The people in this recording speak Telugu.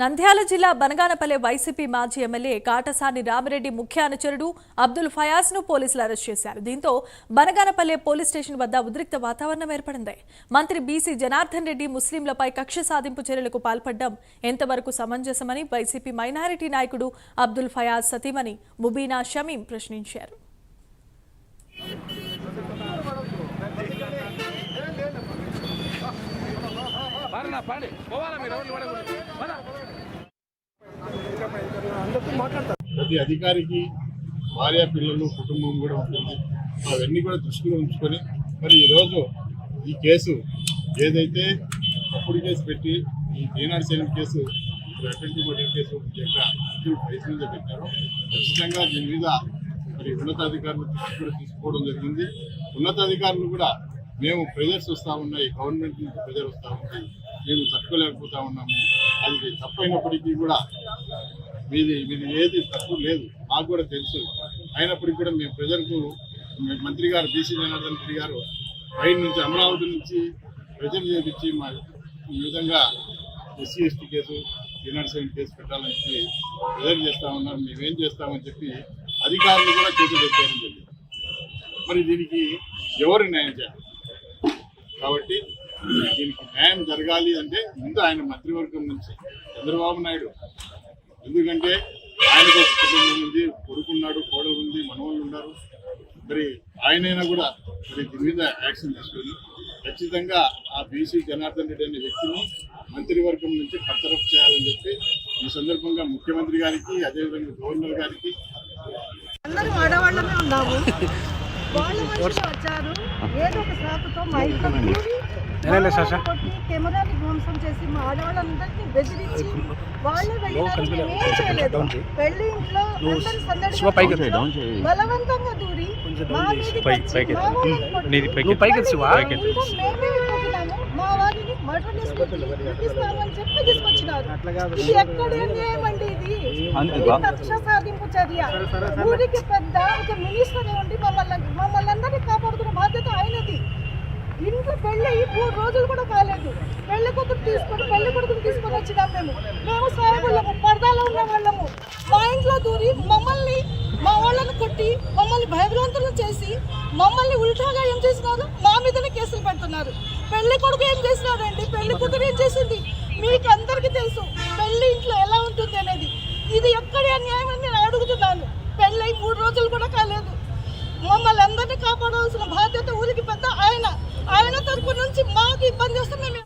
నంద్యాల జిల్లా బనగానపల్లె వైసీపీ మాజీ ఎమ్మెల్యే కాటసాని రామిరెడ్డి ముఖ్య అనుచరుడు అబ్దుల్ ఫయాజ్ ను పోలీసులు అరెస్ట్ చేశారు. దీంతో బనగానపల్లె పోలీస్ స్టేషన్ వద్ద ఉద్రిక్త వాతావరణం ఏర్పడింది. మంత్రి బీసీ జనార్దన్ రెడ్డి ముస్లింలపై కక్ష సాధింపు చర్యలకు పాల్పడడం ఎంతవరకు సమంజసమని వైసీపీ మైనారిటీ నాయకుడు అబ్దుల్ ఫయాజ్ సతీమణి ముబీనా షమీం ప్రశ్నించారు. ప్రతి అధికారికి భార్య పిల్లలు కుటుంబం కూడా ఉంటుంది. అవన్నీ కూడా దృష్టిలో ఉంచుకొని మరి ఈరోజు ఈ కేసు ఏదైతే తప్పుడు కేసు పెట్టి ఈ ఈనాడు Salem case attempt murder case ప్రైస్ మీద పెట్టారో ఖచ్చితంగా దీని మీద మరి ఉన్నతాధికారులు దృష్టి కూడా తీసుకోవడం జరిగింది. ఉన్నతాధికారులు కూడా మేము ప్రెజర్స్ వస్తూ ఉన్నాయి, గవర్నమెంట్ నుంచి ప్రెజర్ వస్తూ ఉంది, మేము తట్టుకోలేకపోతా ఉన్నాము, అది తప్పైనప్పటికీ కూడా మీది ఏది తప్పు లేదు మాకు కూడా తెలుసు. అయినప్పటికీ కూడా మేము ప్రజలకు మంత్రి గారు బీసీ జనార్దన్ రెడ్డి గారు బయట నుంచి అమరావతి నుంచి ప్రజలు చేపించి మా ఈ విధంగా ఎస్సీ ఎస్టీ కేసు ఈనాడు సేలం కేసు పెట్టాలని చెప్పి ప్రెజర్ చేస్తూ ఉన్నారు. మేమేం చేస్తామని చెప్పి అధికారులు కూడా చేతులు పెట్టారని చెప్పి మరి దీనికి ఎవరు న్యాయం చేయాలి? కాబట్టి దీనికి న్యాయం జరగాలి అంటే ముందు ఆయన మంత్రివర్గం నుంచి చంద్రబాబు నాయుడు, ఎందుకంటే ఆయనకు కుటుంబం ఉంది, కొడుకున్నాడు, కోడలు ఉంది, మనవాళ్ళు ఉన్నారు, మరి ఆయనైనా కూడా మరి దీని మీద యాక్షన్ తీసుకొని ఖచ్చితంగా ఆ బీసీ జనార్దన్ రెడ్డి అనే వ్యక్తిని మంత్రివర్గం నుంచి బర్తరఫ్ చేయాలని చెప్పి ఈ సందర్భంగా ముఖ్యమంత్రి గారికి అదేవిధంగా గవర్నర్ గారికి అందరూ ఆడవాళ్ళమే ఉన్నాము. వాళ్ళు వచ్చారు ఏదో ఒక సాకుతో మా ఇంట్లో కొట్టి కెమెరాని ధ్వంసం చేసి మా ఆడవాళ్ళందరినీ బెదిరించి వాళ్ళే వెళ్ళినారు. ఏం చేయలేదు. పెళ్లి ఇంట్లో అందరి సందడి బలవంతంగా దూరి మా మా వారిని మర్డర్ చేస్తామని చెప్పి తీసుకొచ్చినారు. ఇది ఎక్కడ ఏమండి? ఇది కక్ష సాధింపు చర్య. ఊరికి పెద్ద ఒక మినిస్టర్ ఉండి మమ్మల్ని అందరినీ కాపాడుతున్న బాధ్యత ఆయనది. ఇంట్లో పెళ్ళి 3 రోజులు కూడా కాలేదు. పెళ్లి కొడుకుని తీసుకొని వచ్చినాం. మేము సాయబుళ్ళము, పరదాలో ఉన్న వాళ్ళము. మా ఇంట్లో దూరి మమ్మల్ని, మా వాళ్ళని కొట్టి మమ్మల్ని భయభ్రాంతులు చేసి మమ్మల్ని ఉల్టాగా ఏం చేసినారు? మా మీదనే కేసులు పెడుతున్నారు. పెళ్లి కొడుకు ఏం చేసినాడండి? పెళ్లి కూతురు ఏం చేసింది? మీకు అందరికీ తెలుసు పెళ్లి ఇంట్లో ఎలా ఉంటుంది అనేది. ఇది ఎక్కడి అన్యాయం అని నేను అడుగుతున్నాను. పెళ్ళై 3 రోజులు కూడా కాలేదు. మమ్మల్ని అందరినీ కాపాడాల్సిన బాధ్యత ఊరికి పెద్ద ఆయన తరపు నుంచి మాకు ఇబ్బంది వస్తే మేము